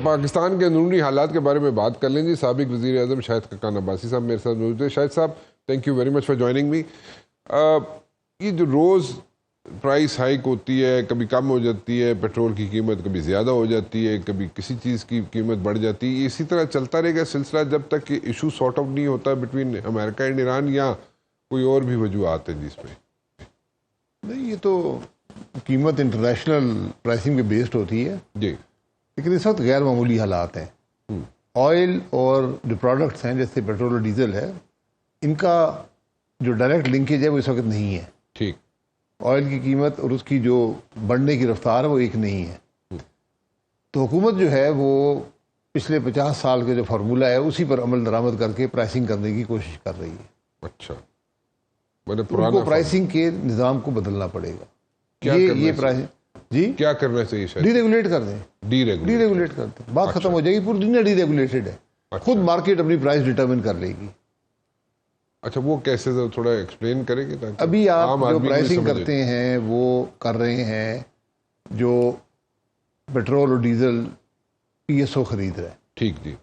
پاکستان کے اندرونی حالات کے بارے میں بات کر لیں جی. سابق وزیر اعظم شاہد خاقان عباسی صاحب میرے ساتھ موجود ہیں. Shahid sahab thank you very much for joining me. یہ جو روز پرائس ہائیک ہوتی ہے, کبھی کم ہو جاتی ہے, پیٹرول کی قیمت کبھی زیادہ ہو جاتی ہے, کبھی کسی چیز کی قیمت بڑھ جاتی ہے, اسی طرح چلتا رہے گا سلسلہ جب تک کہ ایشو سارٹ آؤٹ نہیں ہوتا بٹوین امریکہ اینڈ ایران, یا کوئی اور بھی وجوہات ہیں جس پہ؟ نہیں, یہ تو قیمت انٹرنیشنل پرائسنگ پہ بیسڈ ہوتی ہے جی, لیکن اس وقت غیر معمولی حالات ہیں. آئل اور جو پروڈکٹس ہیں جیسے پیٹرول اور ڈیزل ہے, ان کا جو ڈائریکٹ لنکیج ہے وہ اس وقت نہیں ہے. ٹھیک. آئل کی قیمت اور اس کی جو بڑھنے کی رفتار ہے وہ ایک نہیں ہے. تو حکومت جو ہے وہ پچھلے 50 سال کا جو فارمولہ ہے اسی پر عمل درآمد کر کے پرائسنگ کرنے کی کوشش کر رہی ہے. اچھا, ان کو پرائسنگ کے نظام کو بدلنا پڑے گا. یہ پرائسنگ جی کیا کرنا چاہیے؟ ڈی ریگولیٹ کر دیں. ڈی ریگولیٹ کر دیں, بات ختم ہو جائے گی. پوری دنیا ڈی ریگولیٹڈ ہے, خود مارکیٹ اپنی پرائس ڈٹرمن کر لے گی. اچھا, وہ کیسے تھوڑا ایکسپلین کریں گے؟ ابھی آپ جو پرائسنگ کرتے ہیں وہ کر رہے ہیں جو پیٹرول اور ڈیزل پی ایس او خرید رہے ہیں. ٹھیک جی.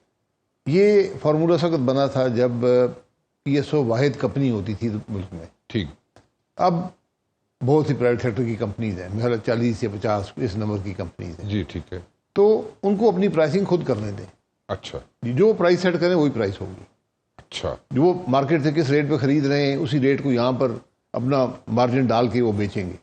یہ فارمولہ اس وقت بنا تھا جب پی ایس او واحد کمپنی ہوتی تھی ملک میں. ٹھیک. اب بہت سی پرائیویٹ سیکٹر کی کمپنیز ہیں, مثلا 40 یا 50 اس نمبر کی کمپنیز ہیں. جی ٹھیک ہے. تو ان کو اپنی پرائسنگ خود کرنے دیں. اچھا, جو پرائس سیٹ کریں وہی پرائس ہوگی. اچھا, جو وہ مارکیٹ سے کس ریٹ پہ خرید رہے ہیں اسی ریٹ کو یہاں پر اپنا مارجن ڈال کے وہ بیچیں گے.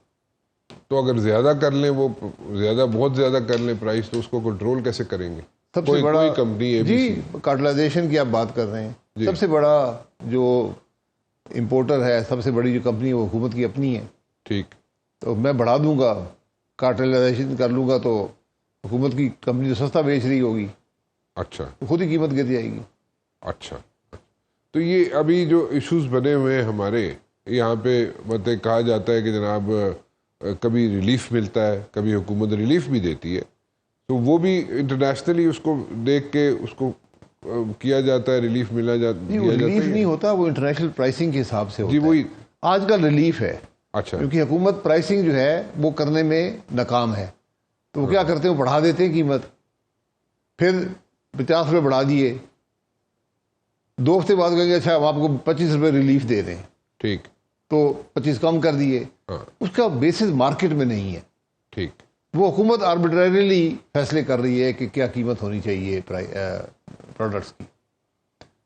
تو اگر زیادہ کر لیں, وہ بہت زیادہ کر لیں پرائس, تو اس کو کنٹرول کیسے کریں گے؟ سب سے بڑا کمپنی ہے جی کارٹلائزیشن کی آپ بات کر رہے ہیں. سب سے بڑا جو امپورٹر ہے, سب سے بڑی جو کمپنی ہے وہ حکومت کی اپنی ہے. ٹھیک. تو میں بڑھا دوں گا, کارٹلائزیشن کر لوں گا, تو حکومت کی کمپنی تو سستا بیچ رہی ہوگی. اچھا, خود ہی قیمت گر جائے گی. اچھا, تو یہ ابھی جو ایشوز بنے ہوئے ہیں ہمارے یہاں پہ, مطلب کہا جاتا ہے کہ جناب کبھی ریلیف ملتا ہے, کبھی حکومت ریلیف بھی دیتی ہے, تو وہ بھی انٹرنیشنلی اس کو دیکھ کے اس کو کیا جاتا ہے, ریلیف ملا جاتا ہے. ریلیف نہیں ہوتا, وہ انٹرنیشنل پرائسنگ کے حساب سے ہوتا ہے. جی وہی آج کل ریلیف ہے. اچھا, کیونکہ حکومت پرائسنگ جو ہے وہ کرنے میں ناکام ہے, تو وہ کیا کرتے ہیں, وہ بڑھا دیتے ہیں قیمت, پھر 50 روپے بڑھا دیے, 2 ہفتے بعد کہیں گے اچھا ہم آپ کو 25 روپے ریلیف دے دیں. ٹھیک. تو 25 کم کر دیے. اس کا بیسس مارکیٹ میں نہیں ہے. ٹھیک. وہ حکومت آربیٹریلی فیصلے کر رہی ہے کہ کیا قیمت ہونی چاہیے پروڈکٹس کی.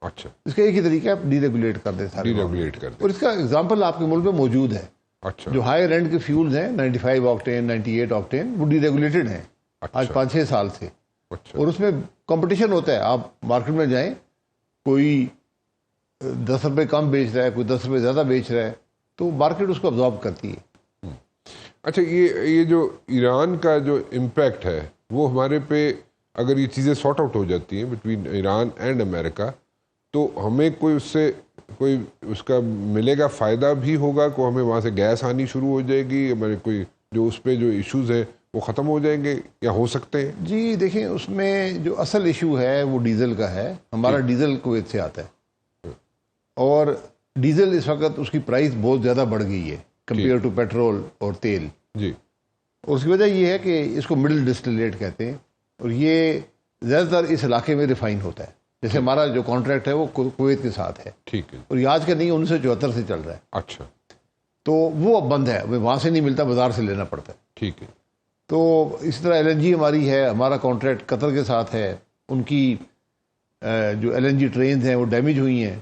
اچھا, اس کا ایک ہی طریقہ ہے, ڈی ریگولیٹ کر دیں. ڈی ریگولیٹ کر دیں. اور اس کا اگزامپل آپ کے ملک میں موجود ہے. اچھا, جو ہائی رینٹ کے فیولز ہیں 95 آکٹین 98 آکٹین وہ ڈی ریگولیٹڈ ہیں آج 5-6 سال سے. اور اس میں کمپٹیشن ہوتا ہے. آپ مارکیٹ میں جائیں, کوئی 10 روپے کم بیچ رہا ہے, کوئی 10 روپے زیادہ بیچ رہا ہے, تو مارکیٹ اس کو ابزارب کرتی ہے. اچھا, یہ جو ایران کا جو امپیکٹ ہے وہ ہمارے پہ, اگر یہ چیزیں سارٹ آؤٹ ہو جاتی ہیں بٹوین ایران اینڈ امریکہ, تو ہمیں کوئی اس کا ملے گا, فائدہ بھی ہوگا, کو ہمیں وہاں سے گیس آنی شروع ہو جائے گی, ہمارے کوئی جو اس پہ جو ایشوز ہیں وہ ختم ہو جائیں گے یا ہو سکتے ہیں؟ جی دیکھیں, اس میں جو اصل ایشو ہے وہ ڈیزل کا ہے. ہمارا ڈیزل کویت سے آتا ہے, اور ڈیزل اس وقت اس کی پرائس بہت زیادہ بڑھ گئی ہے کمپیئر ٹو پیٹرول اور تیل. جی. اور اس کی وجہ یہ ہے کہ اس کو مڈل ڈسٹلیٹ کہتے ہیں, اور یہ زیادہ تر اس علاقے میں ریفائن ہوتا ہے. جیسے ہمارا جو کانٹریکٹ ہے وہ کویت کے ساتھ ہے. ٹھیک ہے. اور یہ آج کا نہیں, 1974 سے چل رہا ہے. اچھا, تو وہ اب بند ہے, وہاں سے نہیں ملتا, بازار سے لینا پڑتا ہے. ٹھیک ہے. تو اسی طرح ایل این جی ہماری ہے, ہمارا کانٹریکٹ قطر کے ساتھ ہے. ان کی جو ایل این جی ٹرینز ہیں وہ ڈیمیج ہوئی ہیں,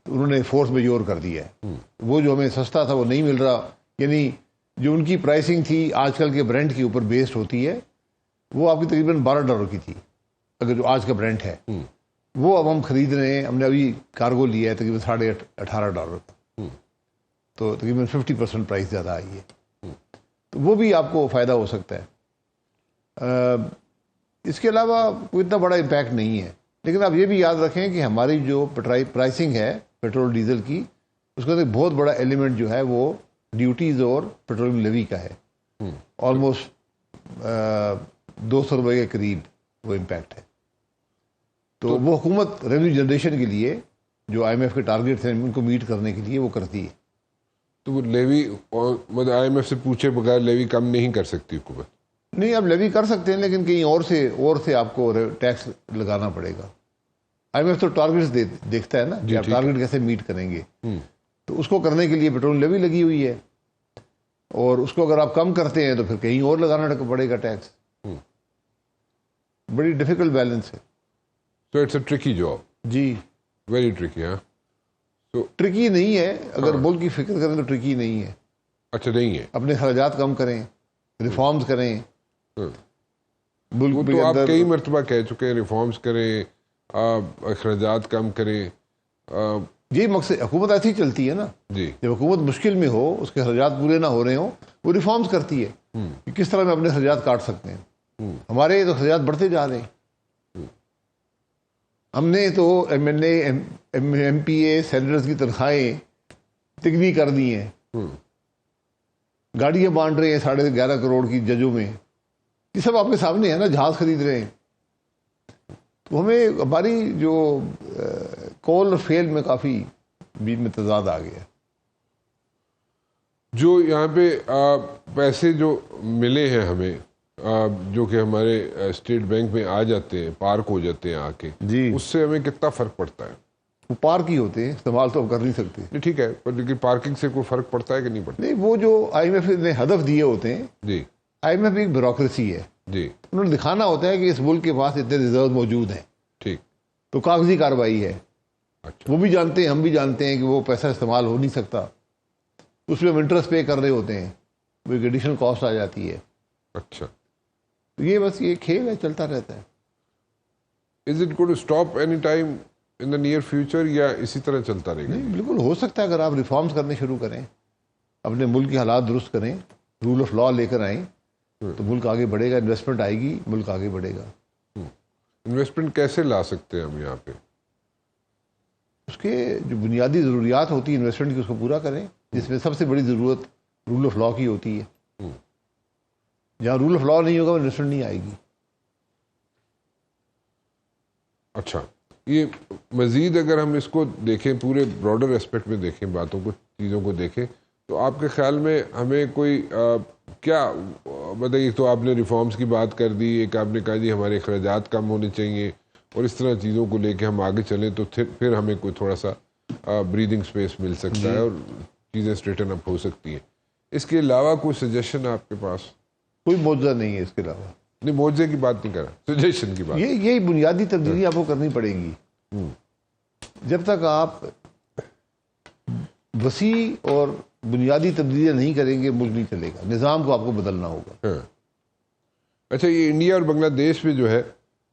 انہوں نے فورس میجور کر دیا ہے. وہ جو ہمیں سستا تھا وہ نہیں مل رہا, یعنی جو ان کی پرائسنگ تھی آج کل کے برینڈ کے اوپر بیسڈ ہوتی ہے, وہ آپ کی تقریباً $12 کی تھی اگر جو آج کا برینڈ ہے. وہ اب ہم خرید رہے ہیں, ہم نے ابھی کارگو لیا ہے تقریباً $18.5 کا, تو تقریباً 50% پرائس زیادہ آئی ہے. تو وہ بھی آپ کو فائدہ ہو سکتا ہے. اس کے علاوہ کوئی اتنا بڑا امپیکٹ نہیں ہے. لیکن آپ یہ بھی یاد رکھیں کہ ہماری جو پرائسنگ ہے پیٹرول ڈیزل کی, اس کا ایک بہت بڑا ایلیمنٹ جو ہے وہ ڈیوٹیز اور پیٹرولیم لیوی کا ہے. آلموسٹ 200 روپے کے قریب وہ امپیکٹ ہے. تو وہ حکومت ریونیو جنریشن کے لیے جو آئی ایم ایف کے ٹارگیٹس ہیں ان کو میٹ کرنے کے لیے وہ کرتی ہے. تو وہ لیوی مطلب آئی ایم ایف سے پوچھے بغیر لیوی کم نہیں کر سکتی حکومت؟ نہیں آپ لیوی کر سکتے ہیں لیکن کہیں اور سے آپ کو ٹیکس لگانا پڑے گا. IMF تو ٹارگیٹس دیکھتا ہے نا کہ آپ ٹارگیٹ کیسے میٹ کریں گے, تو اس کو کرنے کے لیے پیٹرول لیوی لگی ہوئی ہے, اور اس کو اگر آپ کم کرتے ہیں تو پھر کہیں اور لگانا پڑے گا ٹیکس. بڑی ڈیفیکلٹ بیلنس ہے. So it's a tricky job. جی Very tricky, ہاں. ٹرکی نہیں ہے, اگر ملک کی فکر کریں تو ٹرکی نہیں ہے. اچھا نہیں ہے. اپنے اخراجات کم کریں, ریفارمز کریں. وہ تو آپ کئی مرتبہ کہہ چکے ہیں, ریفارمز کریں, اخراجات کم کریں. یہی مقصد, حکومت ایسی چلتی ہے نا. جی جب حکومت مشکل میں ہو, اس کے اخراجات پورے نہ ہو رہے ہوں, وہ ریفارمز کرتی ہے کہ کس طرح میں اپنے اخراجات کاٹ سکتے ہیں. ہمارے تو اخراجات بڑھتے جا رہے ہیں. ہم نے تو MNA MPA سینیٹرز کی تنخواہیں تگنی کر دی ہیں. گاڑیاں بانٹ رہے ہیں 11.5 کروڑ کی ججوں میں. یہ سب آپ کے سامنے ہے نا, جہاز خرید رہے ہیں. تو ہمیں ہماری جو کول اور فیل میں کافی بیچ میں تضاد آ گیا. جو یہاں پہ پیسے جو ملے ہیں ہمیں, جو کہ ہمارے اسٹیٹ بینک میں آ جاتے ہیں, پارک ہو جاتے ہیں آ کے, جی اس سے ہمیں کتنا فرق پڑتا ہے؟ وہ پارک ہی ہوتے ہیں, استعمال تو ہم کر نہیں سکتے. نہیں ٹھیک ہے, پر لیکن پارکنگ سے کوئی فرق پڑتا ہے کہ نہیں پڑتا؟ نہیں, وہ جو IMF نے ہدف دیے ہوتے ہیں, جی IMF ایک بیوروکریسی ہے. جی انہوں نے دکھانا ہوتا ہے کہ اس ملک کے پاس اتنے ریزرو موجود ہیں. ٹھیک. تو کاغذی کارروائی ہے. اچھا. وہ بھی جانتے ہیں, ہم بھی جانتے ہیں کہ وہ پیسہ استعمال ہو نہیں سکتا. اس میں ہم انٹرسٹ پے کر رہے ہوتے ہیں, وہ ایک ایڈیشنل کاسٹ آ جاتی ہے. اچھا. یہ بس یہ کھیل ہے, چلتا رہتا ہے. Is it going to stop any time in the near future, یا اسی طرح چلتا رہے گا؟ نہیں, بالکل ہو سکتا ہے اگر آپ ریفارمز کرنے شروع کریں, اپنے ملک کے حالات درست کریں, رول آف لا لے کر آئیں, تو ملک آگے بڑھے گا. انویسٹمنٹ آئے گی, ملک آگے بڑھے گا. انویسٹمنٹ کیسے لا سکتے ہیں ہم یہاں پہ؟ اس کے جو بنیادی ضروریات ہوتی ہیں انویسٹمنٹ کی, اس کو پورا کریں. جس میں سب سے بڑی ضرورت رول آف لا کی ہوتی ہے. جہاں رول آف لا نہیں ہوگا, انویسٹمنٹ نہیں آئے گی. اچھا, یہ مزید اگر ہم اس کو دیکھیں, پورے براڈر اسپیکٹ میں دیکھیں, باتوں کو, چیزوں کو دیکھیں, تو آپ کے خیال میں ہمیں کوئی کیا بتائیے؟ تو آپ نے ریفارمز کی بات کر دی, ایک آپ نے کہا جی ہمارے اخراجات کم ہونے چاہیے, اور اس طرح چیزوں کو لے کے ہم آگے چلیں تو پھر ہمیں کوئی تھوڑا سا بریدنگ سپیس مل سکتا ہے اور چیزیں اسٹریٹن اپ ہو سکتی ہیں. اس کے علاوہ کوئی سجیشن آپ کے پاس؟ کوئی معجزہ نہیں ہے اس کے علاوہ. نہیں, معجزے کی بات نہیں کر رہا, سجیشن کی بات. یہی بنیادی تبدیلی آپ کو کرنی پڑے گی. جب تک آپ وسیع اور بنیادی تبدیلیاں نہیں کریں گے, ملک نہیں چلے گا. نظام کو آپ کو بدلنا ہوگا. اچھا, یہ انڈیا اور بنگلہ دیش میں جو ہے,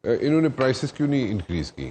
انہوں نے پرائسز کیوں نہیں انکریز کی؟